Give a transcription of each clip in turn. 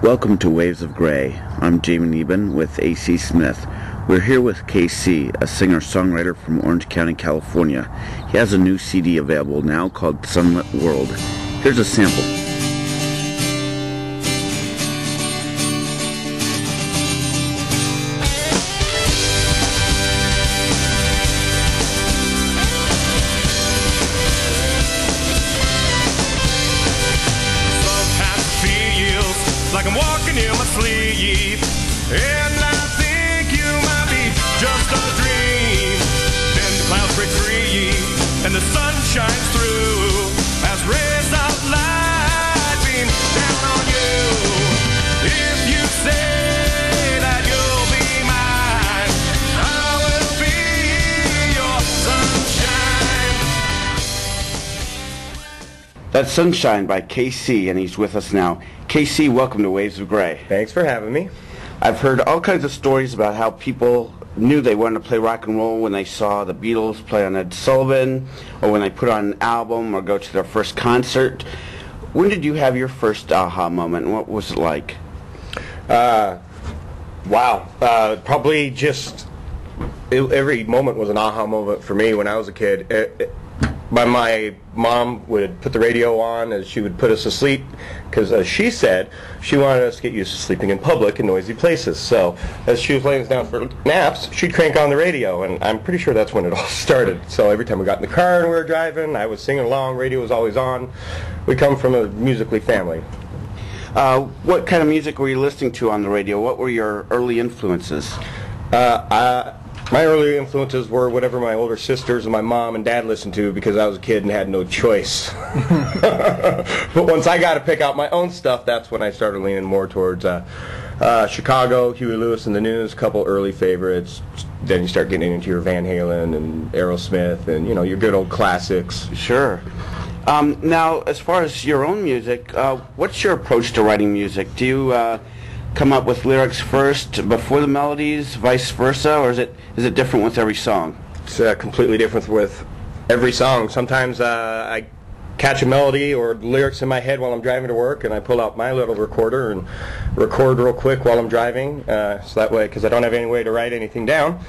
Welcome to Waves of Grey. I'm Jamie Neben with A.C. Smith. We're here with KC, a singer-songwriter from Orange County, California. He has a new CD available now called Sunlit World. Here's a sample. Like I'm walking in my sleep, and I think you might be just a dream. Then the clouds break free, and the sun shines through as rays of light beam down on you. If you say that you'll be mine, I will be your sunshine. That's Sunshine by KC, and he's with us now. KC, welcome to Waves of Grey. Thanks for having me. I've heard all kinds of stories about how people knew they wanted to play rock and roll when they saw the Beatles play on Ed Sullivan, or when they put on an album or go to their first concert. When did you have your first aha moment, and what was it like? Wow. Probably just every moment was an aha moment for me when I was a kid. My mom would put the radio on as she would put us to sleep because, as she said, she wanted us to get used to sleeping in public in noisy places. So as she was laying us down for naps, she'd crank on the radio, and I'm pretty sure that's when it all started. So every time we got in the car and we were driving, I was singing along, radio was always on. We come from a musically family. What kind of music were you listening to on the radio? What were your early influences? My early influences were whatever my older sisters and my mom and dad listened to because I was a kid and had no choice. But once I got to pick out my own stuff, that's when I started leaning more towards Chicago, Huey Lewis and the News, a couple early favorites. Then you start getting into your Van Halen and Aerosmith and, you know, your good old classics. Sure. Now, as far as your own music, what's your approach to writing music? Do you come up with lyrics first before the melodies, vice versa, or is it different with every song? It's completely different with every song. Sometimes I catch a melody or lyrics in my head while I'm driving to work, and I pull out my little recorder and record real quick while I'm driving, so that way, because I don't have any way to write anything down.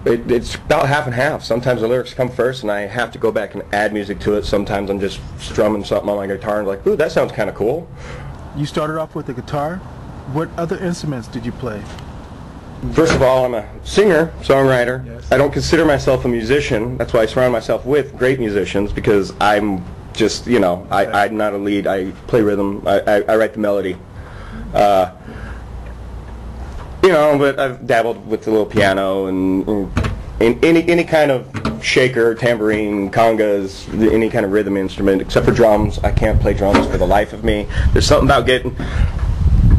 It's about half and half. Sometimes the lyrics come first, and I have to go back and add music to it. Sometimes I'm just strumming something on my guitar and like, ooh, that sounds kind of cool. You started off with the guitar. What other instruments did you play? First of all, I'm a singer, songwriter. Yes. I don't consider myself a musician. That's why I surround myself with great musicians, because I'm just, you know, I'm not a lead. I play rhythm. I write the melody. You know, but I've dabbled with the little piano and any kind of shaker, tambourine, congas, any kind of rhythm instrument, except for drums. I can't play drums for the life of me. There's something about getting,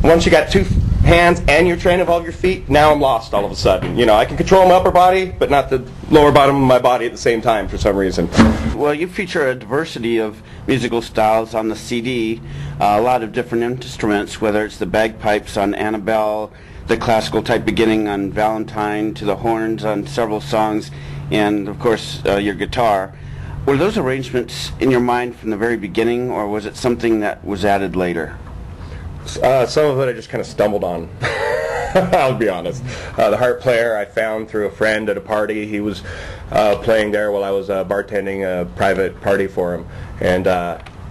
once you got two hands and you're trained with all your feet, now I'm lost all of a sudden. You know, I can control my upper body, but not the lower bottom of my body at the same time for some reason. Well, you feature a diversity of musical styles on the CD, a lot of different instruments, whether it's the bagpipes on Annabelle, the classical type beginning on Valentine, to the horns on several songs, and of course your guitar. Were those arrangements in your mind from the very beginning, or was it something that was added later? Some of it I just kind of stumbled on. I'll be honest. The harp player I found through a friend at a party. He was playing there while I was bartending a private party for him, and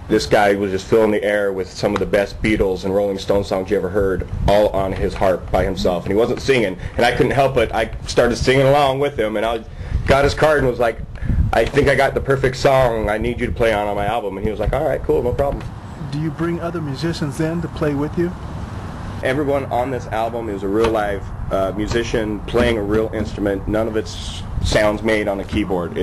this guy was just filling the air with some of the best Beatles and Rolling Stone songs you ever heard, all on his harp by himself. And he wasn't singing, and I couldn't help it. I started singing along with him, and I got his card and was like, I think I got the perfect song I need you to play on my album. And he was like, all right, cool, no problem. Do you bring other musicians in to play with you? Everyone on this album is a real live musician playing a real instrument. None of it's sounds made on a keyboard.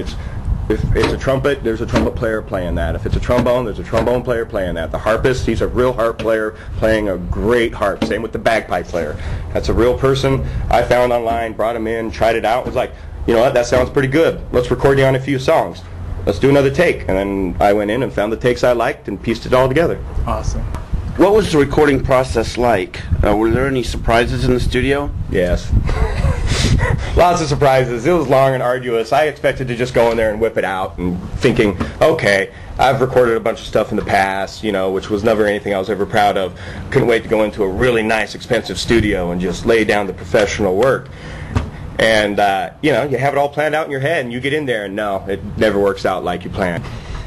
If it's a trumpet, there's a trumpet player playing that. If it's a trombone, there's a trombone player playing that. The harpist, he's a real harp player playing a great harp. Same with the bagpipe player. That's a real person I found online, brought him in, tried it out, was like, you know what, that sounds pretty good. Let's record you on a few songs. Let's do another take. And then I went in and found the takes I liked and pieced it all together. Awesome. What was the recording process like? Were there any surprises in the studio? Yes. Lots of surprises. It was long and arduous. I expected to just go in there and whip it out, and thinking, okay, I've recorded a bunch of stuff in the past, which was never anything I was ever proud of. Couldn't wait to go into a really nice, expensive studio and just lay down the professional work. And, you have it all planned out in your head, and you get in there, and no, it never works out like you planned.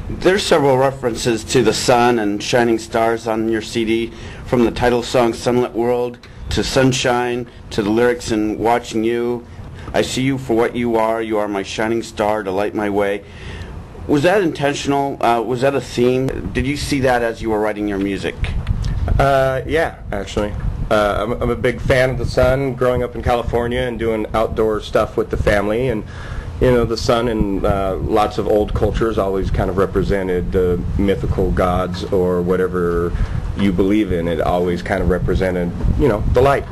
There's several references to the sun and shining stars on your CD, from the title song Sunlit World to Sunshine to the lyrics in Watching You. I see you for what you are my shining star to light my way. Was that intentional? Was that a theme? Did you see that as you were writing your music? Yeah, actually. I'm a big fan of the sun, growing up in California and doing outdoor stuff with the family, and the sun in lots of old cultures always kind of represented the mythical gods or whatever you believe in. It always kind of represented, the light.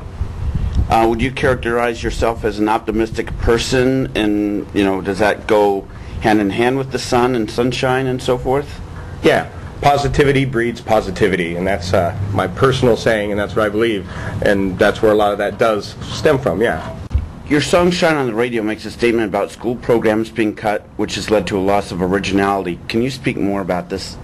Would you characterize yourself as an optimistic person, and does that go hand in hand with the sun and sunshine and so forth? Yeah. Positivity breeds positivity, and that's my personal saying, and that's what I believe, and that's where a lot of that does stem from, yeah. Your song Shine on the Radio makes a statement about school programs being cut, which has led to a loss of originality. Can you speak more about this?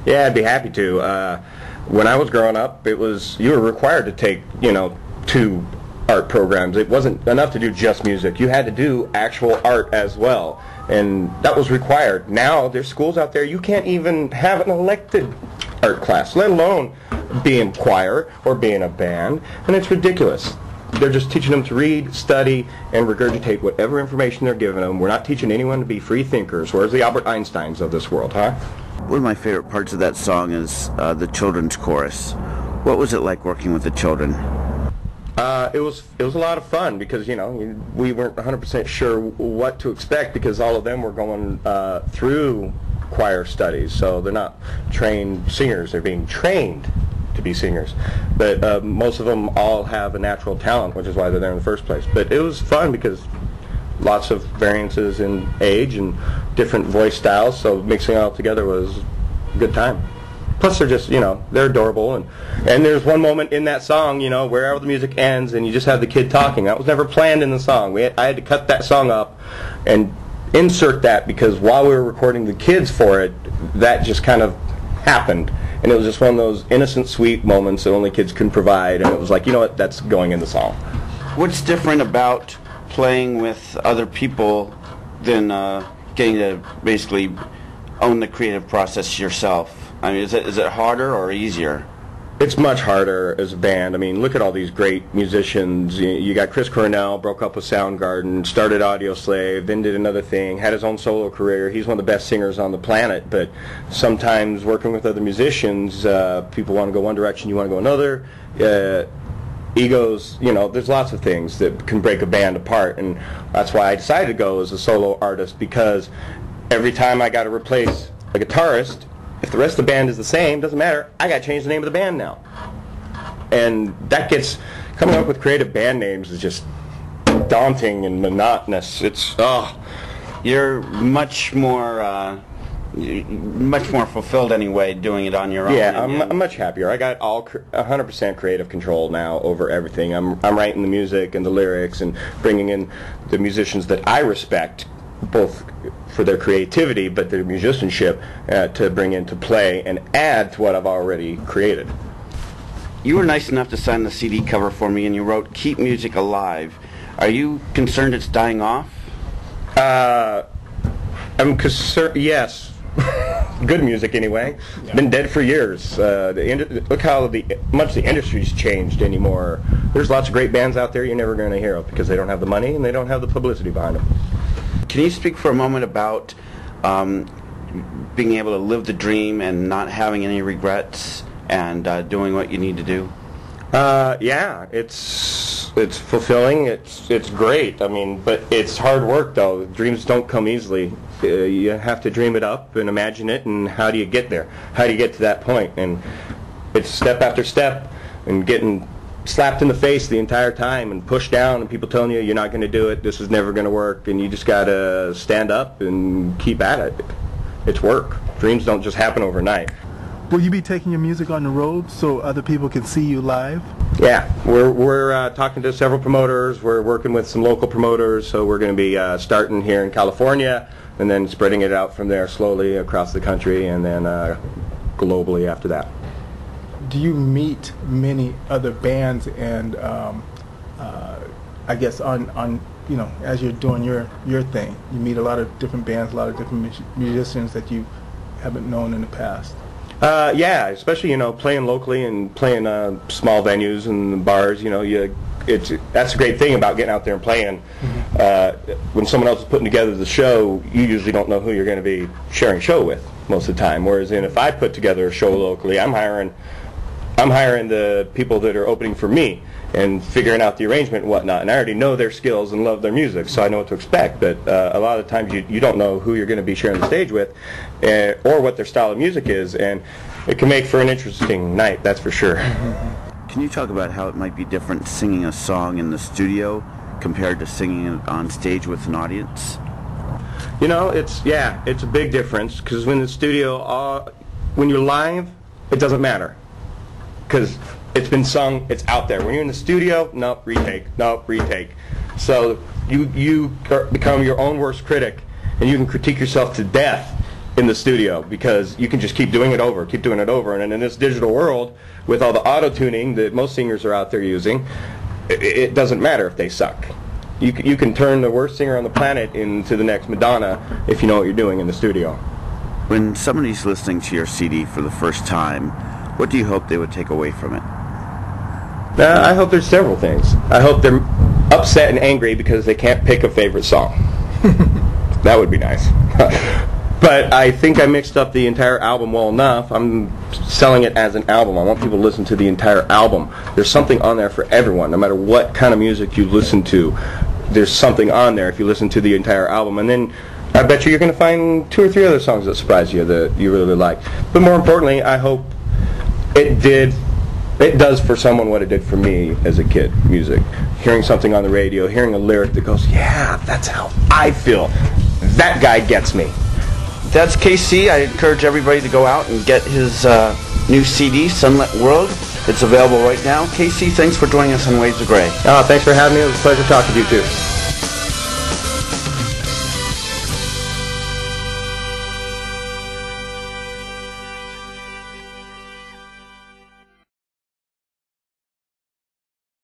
Yeah, I'd be happy to. When I was growing up, you were required to take, 2 art programs. It wasn't enough to do just music. You had to do actual art as well, and that was required. Now there's schools out there you can't even have an elected art class, let alone be in choir or be in a band, and it's ridiculous. They're just teaching them to read, study, and regurgitate whatever information they're giving them. We're not teaching anyone to be free thinkers. Where's the Albert Einsteins of this world, huh? One of my favorite parts of that song is the children's chorus. What was it like working with the children? It was a lot of fun because, we weren't 100% sure what to expect, because all of them were going through choir studies, so they're not trained singers. They're being trained to be singers. But most of them all have a natural talent, which is why they're there in the first place. But it was fun because lots of variances in age and different voice styles, so mixing it all together was a good time. Plus they're just, they're adorable, and there's one moment in that song, where the music ends and you just have the kid talking. That was never planned in the song. I had to cut that song up and insert that, because while we were recording the kids for it, that just kind of happened. And it was just one of those innocent, sweet moments that only kids can provide, and it was like, you know what, that's going in the song. What's different about playing with other people than getting to basically own the creative process yourself? I mean, is it harder or easier? It's much harder as a band. I mean, look at all these great musicians. You got Chris Cornell, broke up with Soundgarden, started Audioslave, then did another thing, had his own solo career. He's one of the best singers on the planet. But sometimes working with other musicians, people want to go one direction, you want to go another. Egos, there's lots of things that can break a band apart. And that's why I decided to go as a solo artist, because every time I got to replace a guitarist, if the rest of the band is the same, doesn't matter, I got to change the name of the band now. And coming up with creative band names is just daunting and monotonous. You're much more fulfilled anyway doing it on your own. Yeah, I'm much happier. I got 100% creative control now over everything. I'm writing the music and the lyrics and bringing in the musicians that I respect, both for their creativity but their musicianship, to bring into play and add to what I've already created. You were nice enough to sign the CD cover for me, and you wrote, "Keep music alive." Are you concerned it's dying off? I'm concerned, yes. Good music anyway. It's been dead for years. Look how much the industry's changed anymore. There's lots of great bands out there you're never going to hear of because they don't have the money and they don't have the publicity behind them. Can you speak for a moment about being able to live the dream and not having any regrets and doing what you need to do? Yeah, it's fulfilling. It's great. I mean, but it's hard work though. Dreams don't come easily. You have to dream it up and imagine it, and how do you get there? How do you get to that point? And it's step after step, and getting slapped in the face the entire time and pushed down, and people telling you you're not going to do it, this is never going to work, and you just got to stand up and keep at it. It's work. Dreams don't just happen overnight. Will you be taking your music on the road so other people can see you live? Yeah, we're talking to several promoters. We're working with some local promoters, so we're going to be starting here in California and then spreading it out from there slowly across the country and then globally after that. Do you meet many other bands and I guess on you know, as you're doing your thing, you meet a lot of different bands, a lot of different musicians that you haven't known in the past? Yeah, especially, you know, playing locally and playing small venues and bars. You know, that's a great thing about getting out there and playing. When someone else is putting together the show, you usually don't know who you're going to be sharing a show with most of the time. Whereas if I put together a show locally, I'm hiring the people that are opening for me and figuring out the arrangement and whatnot. And I already know their skills and love their music, so I know what to expect. But a lot of times you don't know who you're going to be sharing the stage with or what their style of music is. And it can make for an interesting night, that's for sure. Can you talk about how it might be different singing a song in the studio compared to singing it on stage with an audience? You know, it's a big difference, because when the studio, when you're live, it doesn't matter, because it's been sung, it's out there. When you're in the studio, nope, retake. So you become your own worst critic, and you can critique yourself to death in the studio, because you can just keep doing it over. And in this digital world, with all the auto-tuning that most singers are out there using, it doesn't matter if they suck. You can turn the worst singer on the planet into the next Madonna if you know what you're doing in the studio. When somebody's listening to your CD for the first time, what do you hope they would take away from it? I hope there's several things. I hope they're upset and angry because they can't pick a favorite song. That would be nice. But I think I mixed up the entire album well enough. I'm selling it as an album. I want people to listen to the entire album. There's something on there for everyone, no matter what kind of music you listen to. There's something on there if you listen to the entire album. And then I bet you're going to find 2 or 3 other songs that surprise you that you really like. But more importantly, I hope it does for someone what it did for me as a kid, music. Hearing something on the radio, hearing a lyric that goes, yeah, that's how I feel. That guy gets me. That's KC. I encourage everybody to go out and get his new CD, Sunlit World. It's available right now. KC, thanks for joining us on Waves of Grey. Thanks for having me. It was a pleasure talking to you, too.